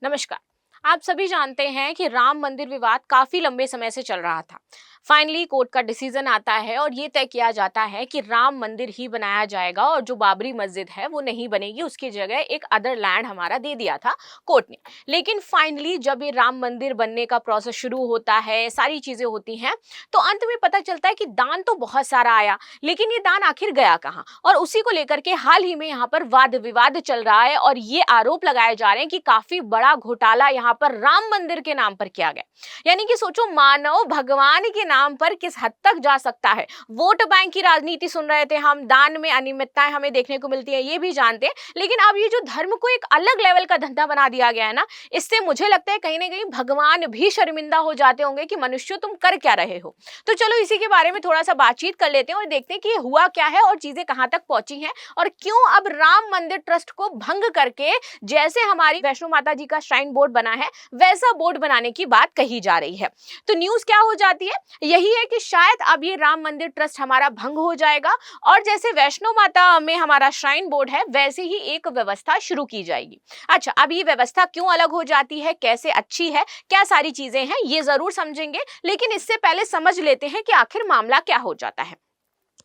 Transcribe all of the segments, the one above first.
नमस्कार। आप सभी जानते हैं कि राम मंदिर विवाद काफी लंबे समय से चल रहा था। फाइनली कोर्ट का डिसीजन आता है और ये तय किया जाता है कि राम मंदिर ही बनाया जाएगा और जो बाबरी मस्जिद है वो नहीं बनेगी, उसकी जगह एक अदर लैंड हमारा दे दिया था कोर्ट ने। लेकिन फाइनली जब ये राम मंदिर बनने का प्रोसेस शुरू होता है, सारी चीजें होती हैं, तो अंत में पता चलता है कि दान तो बहुत सारा आया, लेकिन ये दान आखिर गया कहाँ। और उसी को लेकर के हाल ही में यहाँ पर वाद विवाद चल रहा है और ये आरोप लगाए जा रहे हैं कि काफी बड़ा घोटाला यहाँ पर राम मंदिर के नाम पर किया गया। यानी कि सोचो, मानव भगवान के नाम पर किस हद तक जा सकता है। वोट बैंक की राजनीति सुन रहे थे हम, दान में अनियमितताएं हमें देखने को मिलती है, ये भी जानते हैं, लेकिन अब ये जो धर्म को एक अलग लेवल का धंधा बना दिया गया है ना, इससे मुझे लगता है कहीं ना कहीं भगवान भी शर्मिंदा हो जाते होंगे कि मनुष्य तुम कर क्या रहे हो। तो चलो इसी के बारे में थोड़ा सा बातचीत कर लेते हैं और देखते हैं कि हुआ क्या है और चीजें कहां तक पहुंची हैं और क्यों अब राम मंदिर ट्रस्ट को भंग करके जैसे हमारी वैष्णो माता जी का श्राइन बोर्ड बना है वैसा बोर्ड बनाने की बात कही जा रही है। तो न्यूज क्या हो जाती है, यही है कि शायद अब ये राम मंदिर ट्रस्ट हमारा भंग हो जाएगा और जैसे वैष्णो माता में हमारा श्राइन बोर्ड है वैसे ही एक व्यवस्था शुरू की जाएगी। अच्छा, अब ये व्यवस्था क्यों अलग हो जाती है, कैसे अच्छी है, क्या सारी चीजें हैं, ये जरूर समझेंगे, लेकिन इससे पहले समझ लेते हैं कि आखिर मामला क्या हो जाता है।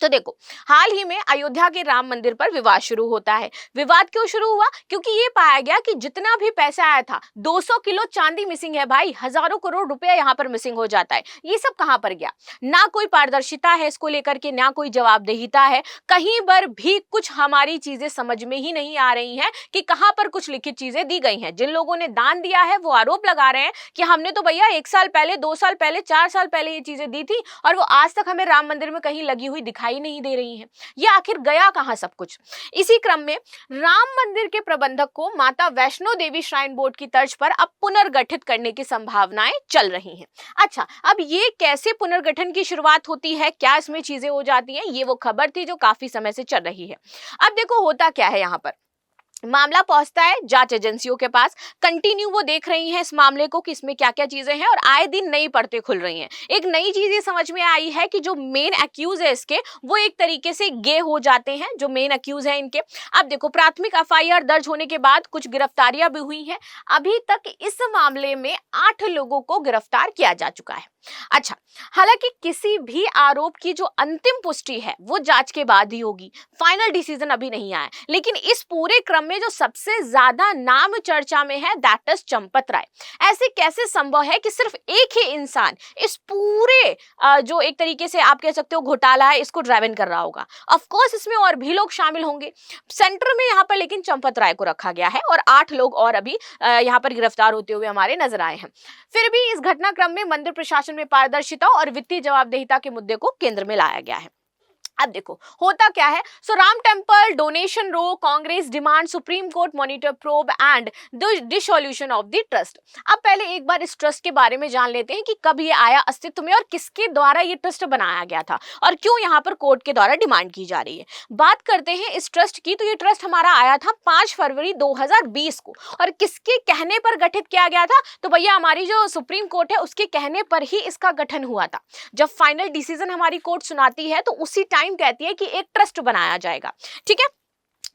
तो देखो, हाल ही में अयोध्या के राम मंदिर पर विवाद शुरू होता है। विवाद क्यों शुरू हुआ? क्योंकि ये पाया गया कि जितना भी पैसा आया था, 200 किलो चांदी मिसिंग है भाई, हजारों करोड़ रुपया यहाँ पर मिसिंग हो जाता है। ये सब कहां पर गया? ना कोई पारदर्शिता है इसको लेकर के, ना कोई जवाबदेहिता है, कहीं पर भी कुछ हमारी चीजें समझ में ही नहीं आ रही हैं कि कहां पर कुछ लिखित चीजें दी गई हैं। जिन लोगों ने दान दिया है वो आरोप लगा रहे हैं कि हमने तो भैया 1 साल पहले, 2 साल पहले, 4 साल पहले ये चीजें दी थी और वो आज तक हमें राम मंदिर में कहीं लगी हुई दिखाई नहीं दे रही है। ये आखिर गया कहां सब कुछ? इसी क्रम में राम मंदिर के प्रबंधक को माता वैष्णो देवी श्राइन बोर्ड की तर्ज पर अब पुनर्गठित करने की संभावनाएं चल रही हैं। अच्छा, अब ये कैसे पुनर्गठन की शुरुआत होती है, क्या इसमें चीजें हो जाती हैं, ये वो खबर थी जो काफी समय से चल रही है। अब देखो होता क्या है, यहां पर मामला पहुंचता है जांच एजेंसियों के पास। कंटिन्यू वो देख रही हैं इस मामले को कि इसमें क्या क्या चीजें हैं और आए दिन नई परतें खुल रही हैं। एक नई चीज ये समझ में आई है कि जो मेन एक्यूज है इसके, वो एक तरीके से गे हो जाते हैं, जो मेन एक्यूज है इनके। अब देखो, प्राथमिक एफआईआर दर्ज होने के बाद कुछ गिरफ्तारियां भी हुई हैं। अभी तक इस मामले में 8 लोगों को गिरफ्तार किया जा चुका है। अच्छा, हालांकि किसी भी आरोप की जो अंतिम पुष्टि है वो जांच के बाद ही होगी, फाइनल डिसीजन अभी नहीं आया। लेकिन इस पूरे क्रम में जो सबसे ज्यादा नाम चर्चा में है, दैट इज चंपत राय। ऐसे कैसे संभव है कि सिर्फ एक ही इंसान इस पूरे जो एक तरीके से आप कह सकते हो घोटाला है, इसको ड्राइव इन कर रहा होगा? ऑफ कोर्स इसमें और भी लोग शामिल होंगे। सेंटर में यहाँ पर लेकिन चंपत राय को रखा गया है और 8 लोग और अभी यहाँ पर गिरफ्तार होते हुए हमारे नजर आए हैं। फिर भी इस घटनाक्रम में मंदिर प्रशासन में पारदर्शिता और वित्तीय जवाबदेहिता के मुद्दे को केंद्र में लाया गया है। अब देखो होता क्या है। So Ram temple donation row, Congress demand Supreme Court monitor probe and dissolution of the trust. अब पहले एक बार इस ट्रस्ट के बारे में जान लेते हैं कि कब ये आया अस्तित्व में और किसके द्वारा ये ट्रस्ट बनाया गया था और क्यों यहाँ पर कोर्ट के द्वारा डिमांड की जा रही है। बात करते हैं इस ट्रस्ट की, तो ये ट्रस्ट हमारा आया था 5 फरवरी 2020 को और किसके कहने पर गठित किया गया था? तो भैया हमारी जो सुप्रीम कोर्ट है उसके कहने पर ही इसका गठन हुआ था। जब फाइनल डिसीजन हमारी कोर्ट सुनाती है तो उसी टाइम कहती है कि एक ट्रस्ट बनाया जाएगा। ठीक है,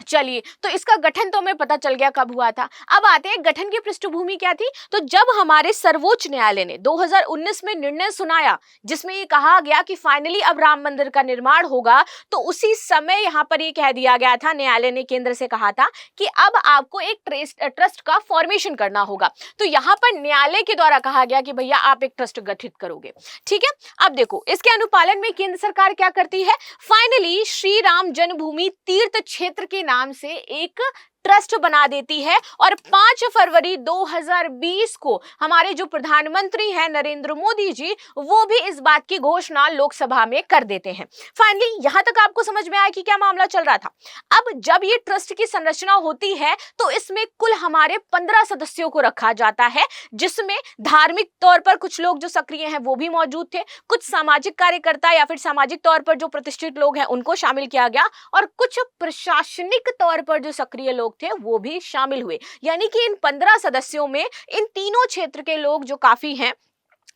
चलिए, तो इसका गठन तो हमें पता चल गया कब हुआ था। अब आते हैं गठन की पृष्ठभूमि क्या थी। तो जब हमारे सर्वोच्च न्यायालय ने 2019 में निर्णय सुनाया जिसमें ये कहा गया कि फाइनली अब राम मंदिर का निर्माण होगा, तो उसी समय यहां पर ये कह दिया गया था, न्यायालय ने केंद्र से कहा था कि अब आपको एक ट्रस्ट का फॉर्मेशन करना होगा। तो यहां पर न्यायालय के द्वारा कहा गया कि भैया आप एक ट्रस्ट गठित करोगे। ठीक है, अब देखो इसके अनुपालन में केंद्र सरकार क्या करती है। फाइनली श्री राम जन्मभूमि तीर्थ क्षेत्र के नाम से एक ट्रस्ट बना देती है और 5 फरवरी 2020 को हमारे जो प्रधानमंत्री हैं नरेंद्र मोदी जी, वो भी इस बात की घोषणा लोकसभा में कर देते हैं। फाइनली यहां तक आपको समझ में आया कि क्या मामला चल रहा था। अब जब ये ट्रस्ट की संरचना होती है तो इसमें कुल हमारे 15 सदस्यों को रखा जाता है, जिसमें धार्मिक तौर पर कुछ लोग जो सक्रिय हैं वो भी मौजूद थे, कुछ सामाजिक कार्यकर्ता या फिर सामाजिक तौर पर जो प्रतिष्ठित लोग हैं उनको शामिल किया गया और कुछ प्रशासनिक तौर पर जो सक्रिय लोग थे वो भी शामिल हुए। यानी कि इन 15 सदस्यों में इन तीनों क्षेत्र के लोग जो काफी हैं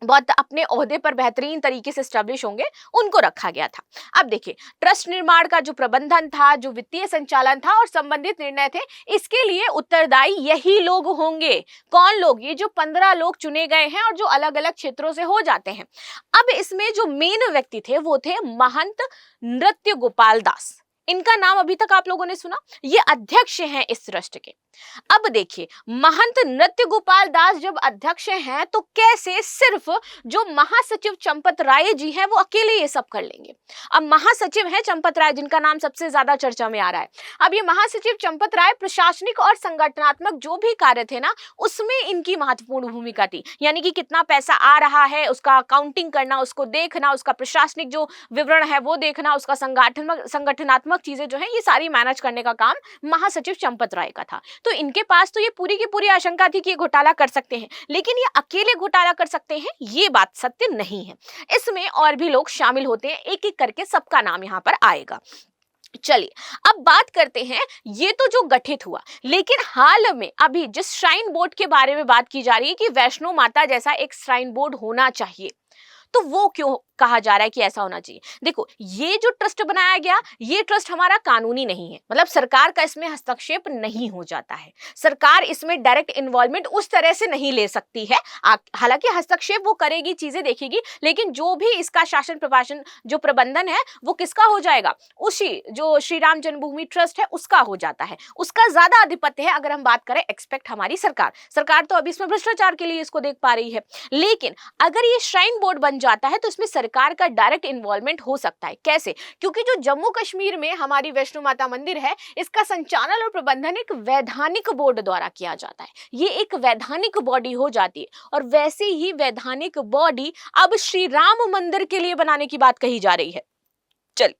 बहुत अपने ओहदे पर बेहतरीन तरीके से स्टैब्लिश होंगे, उनको रखा गया था। अब देखिए, ट्रस्ट निर्माण का जो प्रबंधन था, जो वित्तीय संचालन था और संबंधित निर्णय थे, इसके लिए उत्तरदायी यही लोग होंगे। कौन लोग? ये जो 15 लोग चुने गए हैं और जो अलग अलग क्षेत्रों से हो जाते हैं। अब इसमें जो मेन व्यक्ति थे वो थे महंत नृत्य गोपाल दास। इनका नाम अभी तक आप लोगों ने सुना? ये अध्यक्ष हैं इस ट्रस्ट के। अब देखिए, महंत नृत्य गोपाल दास जब अध्यक्ष हैं तो कैसे सिर्फ जो महासचिव चंपत राय जी हैं वो अकेले ये सब कर लेंगे? अब महासचिव हैं चंपत राय, जिनका नाम सबसे ज्यादा चर्चा में आ रहा है। अब ये महासचिव चंपत राय प्रशासनिक और संगठनात्मक जो भी कार्य थे ना, उसमें इनकी महत्वपूर्ण भूमिका थी। यानी कि कितना पैसा आ रहा है उसका काउंटिंग करना, उसको देखना, उसका प्रशासनिक जो विवरण है वो देखना, उसका संगठनात्मक चीजें जो है ये सारी मैनेज करने का काम महासचिव चंपत राय का था। तो इनके पास तो ये पूरी की पूरी आशंका थी कि ये घोटाला कर सकते हैं, लेकिन ये अकेले घोटाला कर सकते हैं ये बात सत्य नहीं है। इसमें और भी लोग शामिल होते हैं, एक एक करके सबका नाम यहां पर आएगा। चलिए, अब बात करते हैं, ये तो जो गठित हुआ, लेकिन हाल में अभी जिस श्राइन बोर्ड के बारे में बात की जा रही है कि वैष्णो माता जैसा एक श्राइन बोर्ड होना चाहिए, तो वो क्यों कहा जा रहा है कि ऐसा होना चाहिए? देखो, ये जो ट्रस्ट बनाया गया, ये ट्रस्ट हमारा कानूनी नहीं है, मतलब सरकार का इसमें हस्तक्षेप नहीं हो जाता है। सरकार इसमें डायरेक्ट इन्वॉल्वमेंट उस तरह से नहीं ले सकती है। हालांकि हस्तक्षेप वो करेगी, चीजें देखेगी, लेकिन जो भी इसका शासन प्रशासन जो प्रबंधन है वो किसका हो जाएगा? उसी जो श्री राम जन्मभूमि ट्रस्ट है उसका हो जाता है, उसका ज्यादा आधिपत्य है। अगर हम बात करें एक्सपेक्ट हमारी सरकार तो अभी इसमें भ्रष्टाचार के लिए इसको देख पा रही है, लेकिन अगर ये श्राइन बोर्ड बन जाता है तो इसमें सरकार का डायरेक्ट इन्वॉल्वमेंट हो सकता है। कैसे? क्योंकि जो जम्मू कश्मीर में हमारी वैष्णो माता मंदिर है, इसका संचालन और प्रबंधन एक वैधानिक बोर्ड द्वारा किया जाता है। ये एक वैधानिक बॉडी हो जाती है, और वैसे ही वैधानिक बॉडी अब श्री राम मंदिर के लिए बनाने की बात कही जा रही है। चल,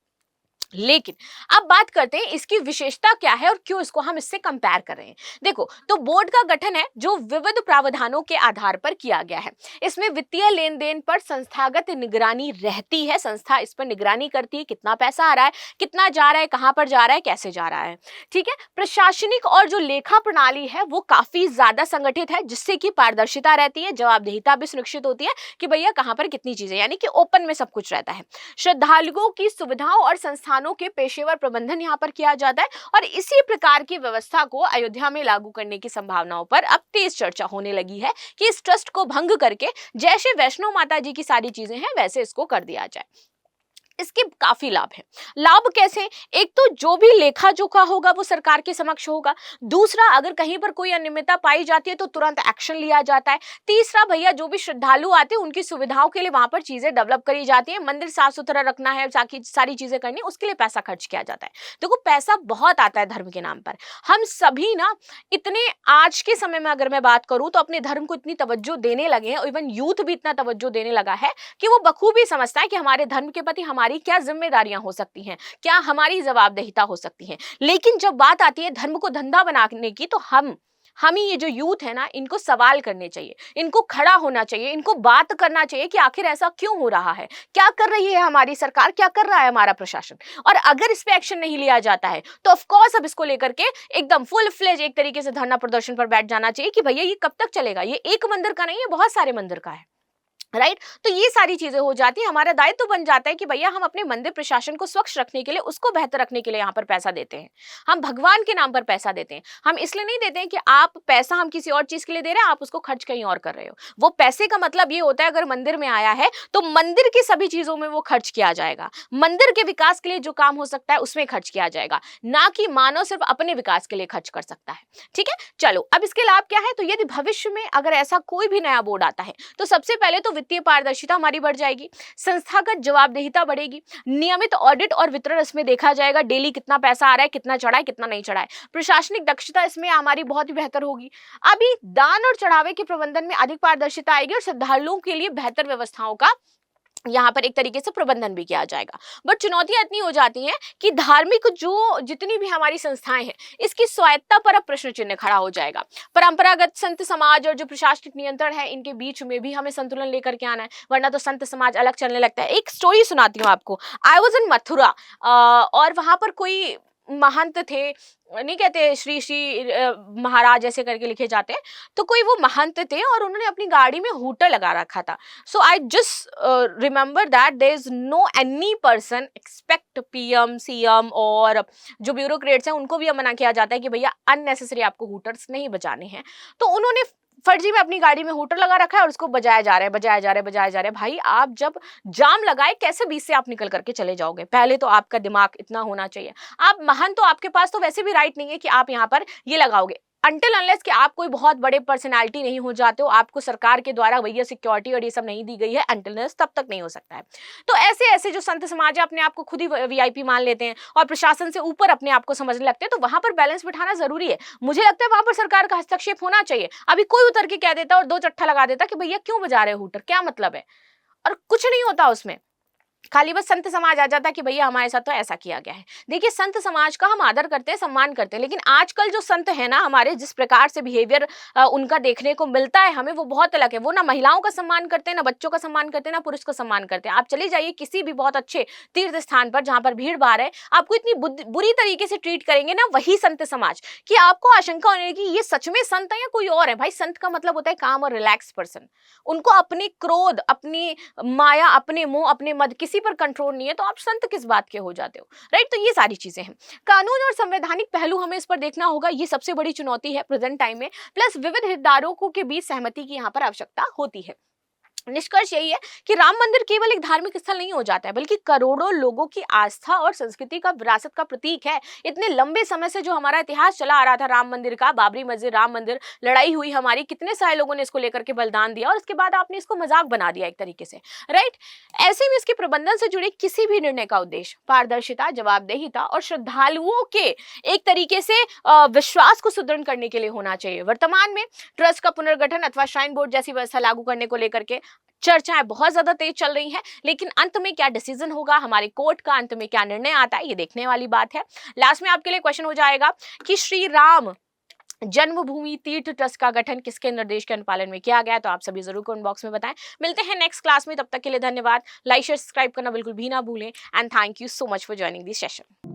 लेकिन अब बात करते हैं इसकी विशेषता क्या है और क्यों इसको हम इससे कंपेयर कर रहे हैं। देखो, तो बोर्ड का गठन है जो विविध प्रावधानों के आधार पर किया गया है। इसमें वित्तीय लेन देन पर संस्थागत निगरानी रहती है, संस्था इस पर निगरानी करती है, कितना पैसा आ रहा है, कितना जा रहा है, कहां पर जा रहा है, कैसे जा रहा है। ठीक है, प्रशासनिक और जो लेखा प्रणाली है वो काफी ज्यादा संगठित है, जिससे कि पारदर्शिता रहती है, जवाबदेहिता भी सुनिश्चित होती है कि भैया कहां पर कितनी चीजें, यानी कि ओपन में सब कुछ रहता है। श्रद्धालुओं की सुविधाओं और संस्थानों के पेशेवर प्रबंधन यहां पर किया जाता है, और इसी प्रकार की व्यवस्था को अयोध्या में लागू करने की संभावनाओं पर अब तेज चर्चा होने लगी है कि इस ट्रस्ट को भंग करके जैसे वैष्णो माता जी की सारी चीजें हैं वैसे इसको कर दिया जाए। इसके काफी लाभ है। लाभ कैसे? एक तो जो भी लेखा जोखा होगा वो सरकार के समक्ष होगा। दूसरा, अगर कहीं पर कोई अनियमितता पाई जाती है तो तुरंत एक्शन लिया जाता है। तीसरा, भैया जो भी श्रद्धालु आते हैं उनकी सुविधाओं के लिए वहां पर चीजें डेवलप करी जाती है, मंदिर साफ सुथरा रखना है, ताकि सारी चीजें करनी, उसके लिए पैसा खर्च किया जाता है। देखो, पैसा बहुत आता है धर्म के नाम पर। हम सभी ना इतने, आज के समय में अगर मैं बात करूं तो अपने धर्म को इतनी तवज्जो देने लगे हैं, इवन यूथ भी इतना तवज्जो देने लगा है कि वो बखूबी समझता है कि हमारे धर्म के प्रति हमारी क्या जिम्मेदारियां हो सकती हैं, क्या हमारी जवाबदेहिता हो सकती है। लेकिन जब बात आती है धर्म को धंधा बनाने की, तो हम ही ये जो यूथ है ना, इनको सवाल करने चाहिए, इनको खड़ा होना चाहिए, इनको बात करना चाहिए कि आखिर ऐसा क्यों हो रहा है, क्या कर रही है हमारी सरकार, क्या कर रहा है हमारा प्रशासन। और अगर इस पे एक्शन नहीं लिया जाता है तो ऑफ कोर्स अब इसको लेकर के एकदम फुल फ्लेज एक तरीके से धरना प्रदर्शन पर बैठ जाना चाहिए कि भैया ये कब तक चलेगा, ये एक मंदिर का नहीं है, बहुत सारे मंदिर का है। राइट, तो ये सारी चीजें हो जाती है। हमारा दायित्व तो बन जाता है कि भैया हम अपने मंदिर प्रशासन को स्वच्छ रखने के लिए, उसको बेहतर रखने के लिए यहाँ पर पैसा देते हैं। हम भगवान के नाम पर पैसा देते हैं, हम इसलिए नहीं देते हैं कि आप पैसा हम किसी और चीज के लिए दे रहे हैं, आप उसको खर्च कहीं और कर रहे हो। वो पैसे का मतलब ये होता है, अगर मंदिर में आया है तो मंदिर की सभी चीजों में वो खर्च किया जाएगा, मंदिर के विकास के लिए जो काम हो सकता है उसमें खर्च किया जाएगा, ना कि मानव सिर्फ अपने विकास के लिए खर्च कर सकता है। ठीक है, चलो अब इसके लाभ क्या है? तो यदि भविष्य में अगर ऐसा कोई भी नया बोर्ड आता है तो सबसे पहले तो वित्तीय पारदर्शिता हमारी बढ़ जाएगी, संस्थागत जवाबदेहिता बढ़ेगी, नियमित ऑडिट और वितरण इसमें देखा जाएगा, डेली कितना पैसा आ रहा है, कितना चढ़ा है, कितना नहीं चढ़ा है। प्रशासनिक दक्षता इसमें हमारी बहुत ही बेहतर होगी। अभी दान और चढ़ावे के प्रबंधन में अधिक पारदर्शिता आएगी, और श्रद्धालुओं के लिए बेहतर व्यवस्थाओं का यहाँ पर एक तरीके से प्रबंधन भी किया जाएगा। बट चुनौतियां इतनी हो जाती हैं कि धार्मिक जो जितनी भी हमारी संस्थाएं हैं, इसकी स्वायत्ता पर अब प्रश्न चिन्ह खड़ा हो जाएगा। परंपरागत संत समाज और जो प्रशासनिक नियंत्रण है, इनके बीच में भी हमें संतुलन लेकर के आना है, वरना तो संत समाज अलग चलने लगता है। एक स्टोरी सुनाती हूँ आपको। आई वॉज इन मथुरा, और वहां पर कोई महंत थे, नहीं कहते श्री श्री महाराज ऐसे करके लिखे जाते हैं, तो कोई वो महंत थे और उन्होंने अपनी गाड़ी में हूटर लगा रखा था। So I just remember that there is no any person expect PM CM और जो ब्यूरोक्रेट्स हैं उनको भी मना किया जाता है कि भैया अननेसेसरी आपको हूटर्स नहीं बजाने हैं। तो उन्होंने फर्जी में अपनी गाड़ी में हूटर लगा रखा है और उसको बजाया जा रहा है, बजाया जा रहा है, बजाया जा रहा है। भाई आप जब जाम लगाए कैसे बीच से आप निकल करके चले जाओगे? पहले तो आपका दिमाग इतना होना चाहिए। आप महान, तो आपके पास तो वैसे भी राइट नहीं है कि आप यहाँ पर ये लगाओगे, अनटिल अनलेस कि आप कोई बहुत बड़े पर्सनालिटी नहीं हो जाते हो, आपको सरकार के द्वारा भैया सिक्योरिटी और ये सब नहीं दी गई है, अनटिल अनलेस तब तक नहीं हो सकता है। तो ऐसे ऐसे जो संत समाज है अपने आप को खुद ही वीआईपी मान लेते हैं और प्रशासन से ऊपर अपने आप को समझने लगते हैं, तो वहां पर बैलेंस बिठाना जरूरी है। मुझे लगता है वहां पर सरकार का हस्तक्षेप होना चाहिए। अभी कोई उतर के कह देता और दो चट्ठा लगा देता कि भैया क्यों बजा रहे हो हूटर, क्या मतलब है, और कुछ नहीं होता उसमें, खाली बस संत समाज आ जाता कि भैया हमारे साथ तो ऐसा किया गया है। देखिए संत समाज का हम आदर करते हैं, सम्मान करते हैं, लेकिन आजकल जो संत है ना हमारे, जिस प्रकार से बिहेवियर उनका देखने को मिलता है हमें, वो बहुत अलग है। वो ना महिलाओं का सम्मान करते हैं, ना बच्चों का सम्मान करते हैं, ना पुरुष का सम्मान करते हैं। आप चले जाइए किसी भी बहुत अच्छे तीर्थ स्थान पर जहां पर भीड़ भाड़ है, आपको इतनी बुरी तरीके से ट्रीट करेंगे ना वही संत समाज, कि आपको आशंका होने लगी ये सच में संत है या कोई और है। भाई संत का मतलब होता है काम और रिलैक्स पर्सन। उनको अपने क्रोध, अपनी माया, अपने मोह, अपने मद किसी पर कंट्रोल नहीं है, तो आप संत किस बात के हो जाते हो, राइट? तो ये सारी चीजें हैं। कानून और संवैधानिक पहलू हमें इस पर देखना होगा, ये सबसे बड़ी चुनौती है प्रेजेंट टाइम में। प्लस विविध हितधारकों के बीच सहमति की यहाँ पर आवश्यकता होती है। निष्कर्ष यही है कि राम मंदिर केवल एक धार्मिक स्थल नहीं हो जाता है, बल्कि करोड़ों लोगों की आस्था और संस्कृति का, विरासत का प्रतीक है। इतने लंबे समय से जो हमारा इतिहास चला आ रहा था राम मंदिर का, बाबरी मस्जिद, राम मंदिर, लड़ाई हुई हमारी, कितने सारे लोगों ने इसको लेकर के बलिदान दिया, और उसके बाद आपने इसको मजाक बना दिया एक तरीके से, राइट? ऐसे में इसके प्रबंधन से जुड़े किसी भी निर्णय का उद्देश्य पारदर्शिता, जवाबदेहिता और श्रद्धालुओं के एक तरीके से विश्वास को सुदृढ़ करने के लिए होना चाहिए। वर्तमान में ट्रस्ट का पुनर्गठन अथवा श्राइन बोर्ड जैसी व्यवस्था लागू करने को लेकर के चर्चाएं बहुत ज्यादा तेज चल रही हैं, लेकिन अंत में क्या डिसीजन होगा हमारे कोर्ट का, अंत में क्या निर्णय आता है, ये देखने वाली बात है। लास्ट में आपके लिए क्वेश्चन हो जाएगा कि श्री राम जन्मभूमि तीर्थ ट्रस्ट का गठन किसके निर्देश के अनुपालन में किया गया? तो आप सभी जरूर कमेंट बॉक्स में बताएं। मिलते हैं नेक्स्ट क्लास में, तब तक के लिए धन्यवाद। लाइक शेयर सब्सक्राइब करना बिल्कुल भी ना भूलें, and thank you so much for joining this session.